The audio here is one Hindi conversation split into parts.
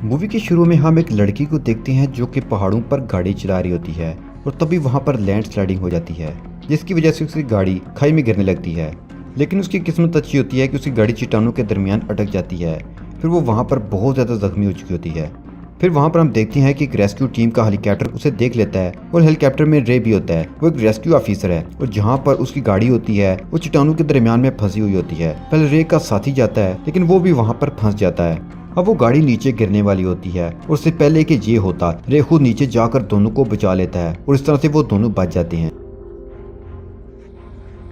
मूवी के शुरू में हम एक लड़की को देखते हैं जो कि पहाड़ों पर गाड़ी चला रही होती है और तभी वहां पर लैंड स्लाइडिंग हो जाती है, जिसकी वजह से उसकी गाड़ी खाई में गिरने लगती है। लेकिन उसकी किस्मत अच्छी होती है कि उसकी गाड़ी चट्टानों के दरमियान अटक जाती है। फिर वो वहां पर बहुत ज़्यादा जख्मी हो चुकी होती है। फिर वहां पर हम देखते हैं कि एक रेस्क्यू टीम का हेलीकॉप्टर उसे देख लेता है और हेलीकॉप्टर में रे भी होता है। वो एक रेस्क्यू ऑफिसर है और जहां पर उसकी गाड़ी होती है वो चट्टानों के दरमियान में फंसी हुई होती है। पहले रे का साथी जाता है लेकिन वो भी वहां पर फंस जाता है। अब वो गाड़ी नीचे गिरने वाली होती है और उससे पहले कि ये होता, रे खुद नीचे जाकर दोनों को बचा लेता है और इस तरह से वो दोनों बच जाते हैं।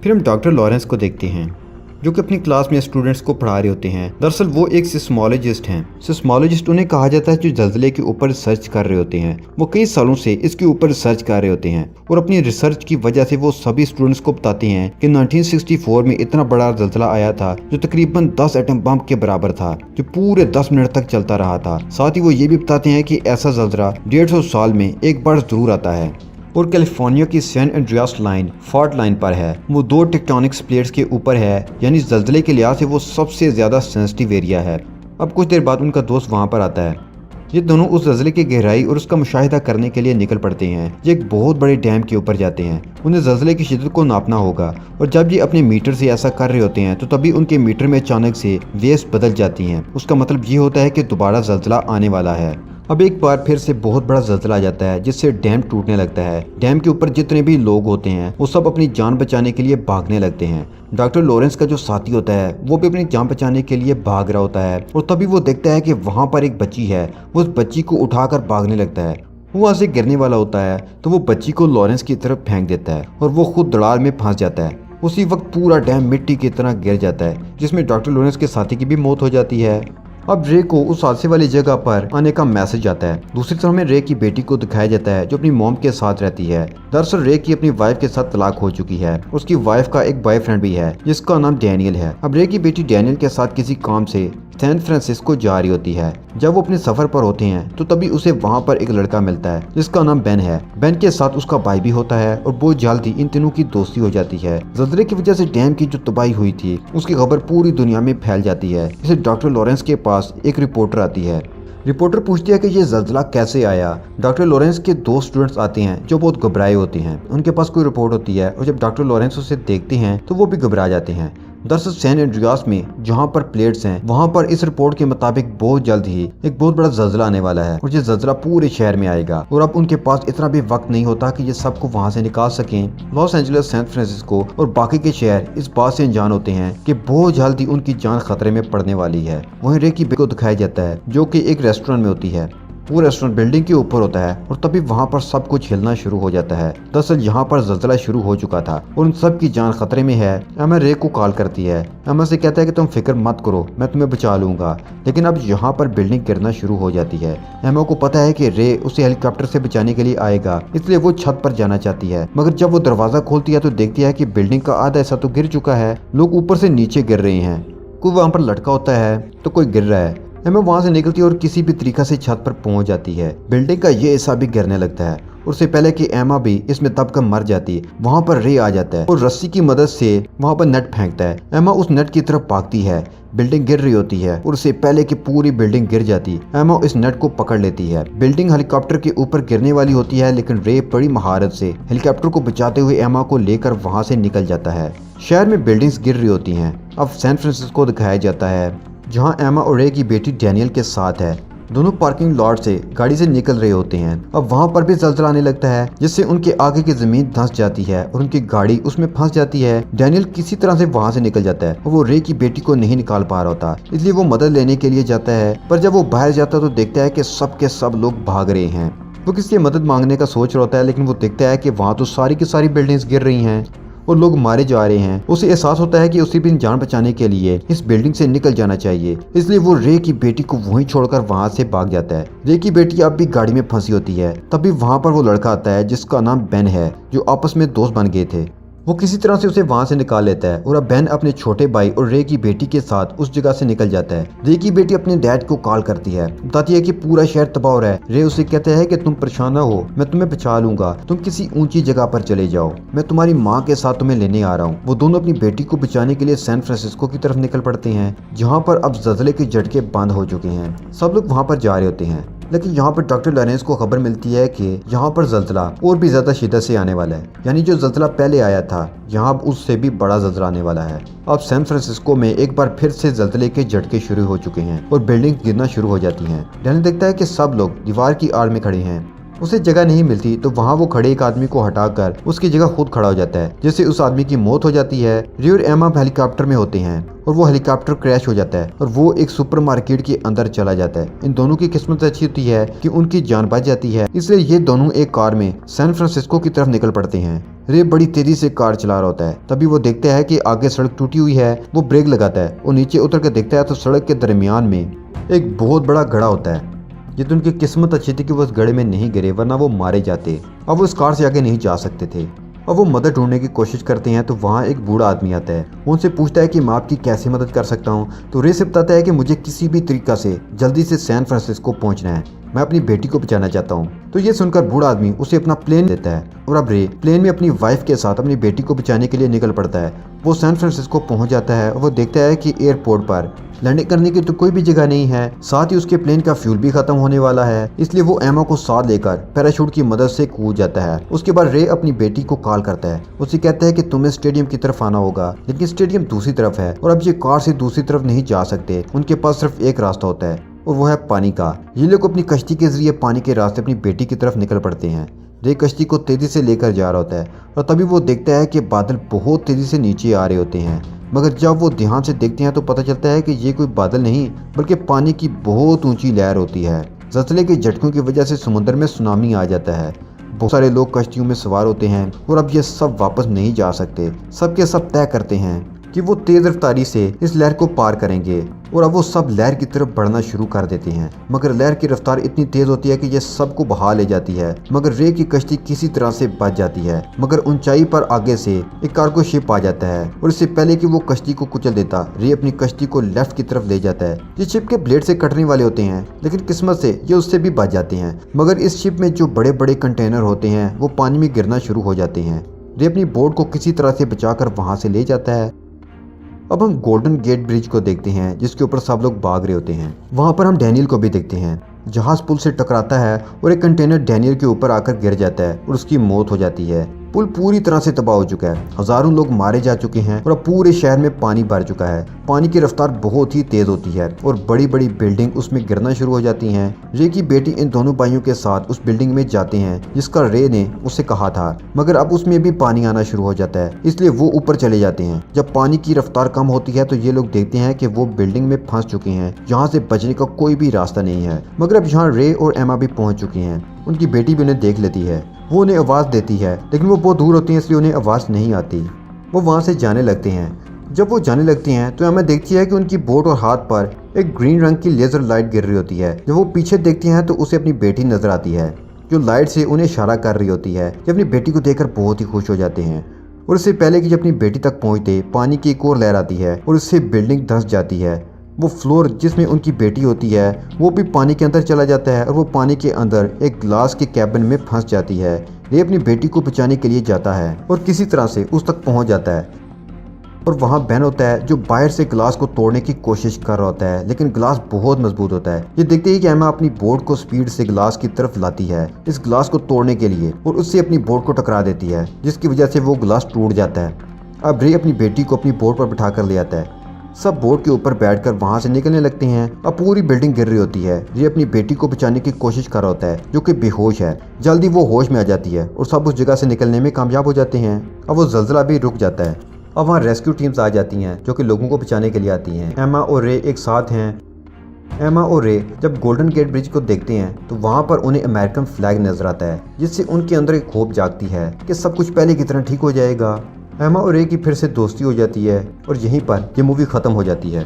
फिर हम डॉक्टर लॉरेंस को देखते हैं जो कि अपनी क्लास में स्टूडेंट्स को पढ़ा रहे होते हैं। दरअसल वो एक सिस्मोलॉजिस्ट हैं। सिस्मोलॉजिस्ट उन्हें कहा जाता है जो जल्जले के ऊपर रिसर्च कर रहे होते हैं। वो कई सालों से इसके ऊपर रिसर्च कर रहे होते हैं और अपनी रिसर्च की वजह से वो सभी स्टूडेंट्स को बताते हैं कि 1964 में इतना बड़ा जल्जला आया था जो तकरीबन 10 एटम बम के बराबर था, जो पूरे 10 मिनट तक चलता रहा था। साथ ही वो ये भी बताते हैं कि ऐसा जल्जला 150 साल में एक बार जरूर आता है और कैलिफोर्निया की San Andreas line fault line पर है। वो दो टेक्टोनिक्स प्लेट्स के ऊपर है, यानी जल्जले के लिहाज से वो सबसे ज्यादा सेंसिटिव एरिया है। अब कुछ देर बाद उनका दोस्त वहां पर आता है। ये दोनों उस जल्जले की गहराई और उसका मुशाहिदा करने के लिए निकल पड़ते हैं। ये एक बहुत बड़े डैम के ऊपर जाते हैं। उन्हें जल्जले की शिद्दत को नापना होगा और जब ये अपने मीटर से ऐसा कर रहे होते हैं तो तभी उनके मीटर में अचानक से वेव्स बदल जाती हैं। उसका मतलब ये होता है कि दोबारा जल्जला आने वाला है। अब एक बार फिर से बहुत बड़ा जल्जला आ जाता है जिससे डैम टूटने लगता है। डैम के ऊपर जितने भी लोग होते हैं वो सब अपनी जान बचाने के लिए भागने लगते हैं। डॉक्टर लॉरेंस का जो साथी होता है वो भी अपनी जान बचाने के लिए भाग रहा होता है और तभी वो देखता है कि वहाँ पर एक बच्ची है। वो उस बच्ची को उठाकर भागने लगता है। वो वहाँ से गिरने वाला होता है तो वो बच्ची को लॉरेंस की तरफ फेंक देता है और वो खुद दड़ाल में फंस जाता है। उसी वक्त पूरा डैम मिट्टी की तरह गिर जाता है जिसमें डॉक्टर लॉरेंस के साथी की भी मौत हो जाती है। अब रे को उस हादसे वाली जगह पर आने का मैसेज आता है। दूसरी तरफ में रे की बेटी को दिखाया जाता है जो अपनी मॉम के साथ रहती है। दरअसल रे की अपनी वाइफ के साथ तलाक हो चुकी है। उसकी वाइफ का एक बॉयफ्रेंड भी है जिसका नाम डैनियल है। अब रे की बेटी डैनियल के साथ किसी काम से सैन फ्रांसिस्को जा रही होती है। जब वो अपने सफर पर होते हैं तो तभी उसे वहाँ पर एक लड़का मिलता है जिसका नाम बेन है। बेन के साथ उसका भाई भी होता है और बहुत जल्दी इन तीनों की दोस्ती हो जाती है। जल्जले की वजह से डैम की जो तबाही हुई थी उसकी खबर पूरी दुनिया में फैल जाती है। इसे डॉक्टर लॉरेंस के पास एक रिपोर्टर आती है। रिपोर्टर पूछती है कि ये जल्जला कैसे आया। डॉक्टर लॉरेंस के दो स्टूडेंट्स आते हैं जो बहुत घबराए होते हैं। उनके पास कोई रिपोर्ट होती है और जब डॉक्टर लॉरेंस उसे देखते हैं तो वो भी घबरा जाते हैं। दरअसल सैन एंड्रियास में जहाँ पर प्लेट्स हैं वहाँ पर इस रिपोर्ट के मुताबिक बहुत जल्द ही एक बहुत बड़ा जल्जला आने वाला है और ये जल्जला पूरे शहर में आएगा और अब उनके पास इतना भी वक्त नहीं होता कि ये सबको वहाँ से निकाल सकें। लॉस एंजलिस, सैन फ्रांसिस्को और बाकी के शहर इस बात से अनजान होते हैं कि बहुत जल्द ही उनकी जान खतरे में पड़ने वाली है। वहीं रे की बेटी को दिखाया जाता है जो कि एक रेस्टोरेंट में होती है। वो रेस्टोरेंट बिल्डिंग के ऊपर होता है और तभी वहाँ पर सब कुछ हिलना शुरू हो जाता है। दरअसल यहाँ पर जल्जला शुरू हो चुका था और उन सब की जान खतरे में है। एमा रे को कॉल करती है। एमा से कहता है कि तुम फिक्र मत करो, मैं तुम्हें बचा लूंगा। लेकिन अब यहाँ पर बिल्डिंग गिरना शुरू हो जाती है। एमा को पता है कि रे उसे हेलीकॉप्टर से बचाने के लिए आएगा, इसलिए वो छत पर जाना चाहती है। मगर जब वो दरवाजा खोलती है तो देखती है कि बिल्डिंग का आधा हिस्सा तो गिर चुका है, लोग ऊपर से नीचे गिर रहे हैं। कोई वहाँ पर लटका होता है तो कोई गिर रहा है। एमा वहाँ से निकलती है और किसी भी तरीका से छत पर पहुंच जाती है। बिल्डिंग का ये हिस्सा भी गिरने लगता है। उससे पहले कि एमा भी इसमें दबकर मर जाती है वहाँ पर रे आ जाता है और रस्सी की मदद से वहाँ पर नेट फेंकता है। एमा उस नेट की तरफ भागती है। बिल्डिंग गिर रही होती है और उससे पहले कि पूरी बिल्डिंग गिर जाती, एमा इस नेट को पकड़ लेती है। बिल्डिंग हेलीकॉप्टर के ऊपर गिरने वाली होती है लेकिन रे बड़ी महारत से हेलीकॉप्टर को बचाते हुए एमा को लेकर वहाँ से निकल जाता है। शहर में बिल्डिंग्स गिर रही होती हैं। अब सैन फ्रांसिस्को दिखाया जाता है जहाँ एमा और रे की बेटी डैनियल के साथ है। दोनों पार्किंग लॉट से गाड़ी से निकल रहे होते हैं। अब वहाँ पर भी जल्जला आने लगता है जिससे उनके आगे की जमीन धंस जाती है और उनकी गाड़ी उसमें फंस जाती है। डैनियल किसी तरह से वहाँ से निकल जाता है और वो रे की बेटी को नहीं निकाल पा रहा होता, इसलिए वो मदद लेने के लिए जाता है। पर जब वो बाहर जाता है तो देखता है कि सब के सब लोग भाग रहे हैं। वो किसी से मदद मांगने का सोच रहा होता है लेकिन वो देखता है कि वहाँ तो सारी की सारी बिल्डिंग्स गिर रही हैं और लोग मारे जा रहे हैं। उसे एहसास होता है कि उसे भी जान बचाने के लिए इस बिल्डिंग से निकल जाना चाहिए, इसलिए वो रे की बेटी को वहीं छोड़कर वहां से भाग जाता है। रे की बेटी अब भी गाड़ी में फंसी होती है। तभी वहां पर वो लड़का आता है जिसका नाम बेन है, जो आपस में दोस्त बन गए थे। वो किसी तरह से उसे वहां से निकाल लेता है और अब बेन अपने छोटे भाई और रे की बेटी के साथ उस जगह से निकल जाता है। रे की बेटी अपने डैड को कॉल करती है, बताती है कि पूरा शहर तबाह हो रहा है। रे उसे कहता है कि तुम परेशान ना हो, मैं तुम्हें बचा लूंगा, तुम किसी ऊंची जगह पर चले जाओ, मैं तुम्हारी माँ के साथ तुम्हें लेने आ रहा हूँ। वो दोनों अपनी बेटी को बचाने के लिए सैन फ्रांसिस्को की तरफ निकल पड़ते हैं, जहाँ पर अब ज़लज़ले के झटके बंद हो चुके हैं। सब लोग वहाँ पर जा रहे होते हैं, लेकिन यहाँ पर डॉक्टर लॉरेंस को खबर मिलती है कि यहाँ पर ज़लज़ला और भी ज़्यादा शिद्दत से आने वाला है। यानी जो ज़लज़ला पहले आया था, यहाँ अब उससे भी बड़ा ज़लज़ला आने वाला है। अब सैन फ्रांसिस्को में एक बार फिर से ज़लज़ले के झटके शुरू हो चुके हैं और बिल्डिंग गिरना शुरू हो जाती हैं। डैनियल देखता है कि सब लोग दीवार की आड़ में खड़े हैं। उसे जगह नहीं मिलती तो वहाँ वो खड़े एक आदमी को हटाकर उसकी जगह खुद खड़ा हो जाता है, जिससे उस आदमी की मौत हो जाती है। रे और एमा हेलीकॉप्टर में होते हैं और वो हेलीकॉप्टर क्रैश हो जाता है और वो एक सुपरमार्केट के अंदर चला जाता है। इन दोनों की किस्मत अच्छी होती है कि उनकी जान बच जाती है, इसलिए ये दोनों एक कार में सैन फ्रांसिस्को की तरफ निकल पड़ते हैं। रे बड़ी तेजी से कार चला रहा होता है, तभी वो देखता है कि आगे सड़क टूटी हुई है। वो ब्रेक लगाता है और नीचे उतर कर देखता है तो सड़क के दरमियान में एक बहुत बड़ा गड्ढा होता है। ये तो उनकी किस्मत अच्छी थी कि वो उस गड्ढे में नहीं गिरे, वरना वो मारे जाते। अब वो उस कार से आगे नहीं जा सकते थे। अब वो मदद ढूंढने की कोशिश करते हैं तो वहाँ एक बूढ़ा आदमी आता है। वो उनसे पूछता है कि मैं आपकी कैसे मदद कर सकता हूँ। तो रे से बताता है कि मुझे किसी भी तरीका से जल्दी से सैन फ्रांसिस्को पहुँचना है, मैं अपनी बेटी को बचाना चाहता हूँ। तो ये सुनकर बूढ़ा आदमी उसे अपना प्लेन देता है और अब रे प्लेन में अपनी वाइफ के साथ अपनी बेटी को बचाने के लिए निकल पड़ता है। वो सैन फ्रांसिस्को पहुँच जाता है और वो देखता है कि एयरपोर्ट पर लैंडिंग करने की तो कोई भी जगह नहीं है, साथ ही उसके प्लेन का फ्यूल भी खत्म होने वाला है। इसलिए वो एमा को साथ लेकर पैराशूट की मदद से कूद जाता है। उसके बाद रे अपनी बेटी को कॉल करता है, उसे कहता है कि तुम्हें स्टेडियम की तरफ आना होगा, लेकिन स्टेडियम दूसरी तरफ है और अब ये कार से दूसरी तरफ नहीं जा सकते। उनके पास सिर्फ एक रास्ता होता है और वो है पानी का। ये लोग अपनी कश्ती के जरिए पानी के रास्ते अपनी बेटी की तरफ निकल पड़ते हैं। रे कश्ती को तेजी से लेकर जा रहा होता है और तभी वो देखता है कि बादल बहुत तेजी से नीचे आ रहे होते हैं, मगर जब वो ध्यान से देखते हैं तो पता चलता है कि ये कोई बादल नहीं बल्कि पानी की बहुत ऊंची लहर होती है। ज़लज़ले के झटकों की वजह से समुद्र में सुनामी आ जाता है। बहुत सारे लोग कश्तियों में सवार होते हैं और अब ये सब वापस नहीं जा सकते। सब के सब तय करते हैं कि वो तेज रफ्तारी से इस लहर को पार करेंगे और अब वो सब लहर की तरफ बढ़ना शुरू कर देते हैं, मगर लहर की रफ्तार इतनी तेज होती है कि ये सबको बहा ले जाती है। मगर रे की कश्ती किसी तरह से बच जाती है, मगर ऊंचाई पर आगे से एक कार्गो शिप आ जाता है और इससे पहले कि वो कश्ती को कुचल देता, रे अपनी कश्ती को लेफ्ट की तरफ ले जाता है। ये शिप के ब्लेड से कटने वाले होते हैं, लेकिन किस्मत से ये उससे भी बच जाते हैं। मगर इस शिप में जो बड़े बड़े कंटेनर होते हैं वो पानी में गिरना शुरू हो जाते हैं। रे अपनी बोट को किसी तरह से बचाकर वहां से ले जाता है। अब हम गोल्डन गेट ब्रिज को देखते हैं, जिसके ऊपर सब लोग भाग रहे होते हैं। वहां पर हम डैनियल को भी देखते हैं। जहाज पुल से टकराता है और एक कंटेनर डैनियल के ऊपर आकर गिर जाता है और उसकी मौत हो जाती है। पुल पूरी तरह से तबाह हो चुका है, हजारों लोग मारे जा चुके हैं और अब पूरे शहर में पानी भर चुका है। पानी की रफ्तार बहुत ही तेज होती है और बड़ी बड़ी बिल्डिंग उसमें गिरना शुरू हो जाती हैं। रे की बेटी इन दोनों भाइयों के साथ उस बिल्डिंग में जाते हैं जिसका रे ने उसे कहा था, मगर अब उसमें भी पानी आना शुरू हो जाता है, इसलिए वो ऊपर चले जाते हैं। जब पानी की रफ्तार कम होती है तो ये लोग देखते हैं कि वो बिल्डिंग में फंस चुके हैं, यहाँ से बचने का कोई भी रास्ता नहीं है। मगर अब यहाँ रे और एमा भी पहुंच चुकी हैं। उनकी बेटी भी उन्हें देख लेती है, वो उन्हें आवाज़ देती है, लेकिन वो बहुत दूर होती हैं इसलिए उन्हें आवाज़ नहीं आती। वो वहाँ से जाने लगते हैं। जब वो जाने लगती हैं तो एमा देखती है कि उनकी बोट और हाथ पर एक ग्रीन रंग की लेज़र लाइट गिर रही होती है। जब वो पीछे देखती हैं तो उसे अपनी बेटी नजर आती है जो लाइट से उन्हें इशारा कर रही होती है। जब अपनी बेटी को देखकर बहुत ही खुश हो जाते हैं और इससे पहले कि जब अपनी बेटी तक पहुँचते पानी की एक और लहर आती है और उससे बिल्डिंग धंस जाती है। वो फ्लोर जिसमें उनकी बेटी होती है वो भी पानी के अंदर चला जाता है और वो पानी के अंदर एक ग्लास के कैबिन में फंस जाती है। ये अपनी बेटी को बचाने के लिए जाता है और किसी तरह से उस तक पहुंच जाता है और वहाँ बेन होता है जो बाहर से ग्लास को तोड़ने की कोशिश कर रहा होता है, लेकिन ग्लास बहुत मजबूत होता है। ये देखते ही कि एमा अपनी बोट को स्पीड से ग्लास की तरफ लाती है इस ग्लास को तोड़ने के लिए और उससे अपनी बोट को टकरा देती है, जिसकी वजह से वो ग्लास टूट जाता है। अब रे अपनी बेटी को अपनी बोट पर बिठा कर ले आता है। सब बोट के ऊपर बैठकर वहां से निकलने लगते हैं। अब पूरी बिल्डिंग गिर रही होती है। ये अपनी बेटी को बचाने की कोशिश कर रहा होता है जो कि बेहोश है। जल्दी वो होश में आ जाती है और सब उस जगह से निकलने में कामयाब हो जाते हैं। अब वो ज़लज़ला भी रुक जाता है। अब वहाँ रेस्क्यू टीम्स आ जाती हैं जो कि लोगों को बचाने के लिए आती हैं। एमा और रे एक साथ हैं। एमा और रे जब गोल्डन गेट ब्रिज को देखते हैं तो वहाँ पर उन्हें अमेरिकन फ्लैग नजर आता है, जिससे उनके अंदर एक होप जागती है कि सब कुछ पहले की तरह ठीक हो जाएगा। एमा और रे की फिर से दोस्ती हो जाती है और यहीं पर ये मूवी ख़त्म हो जाती है।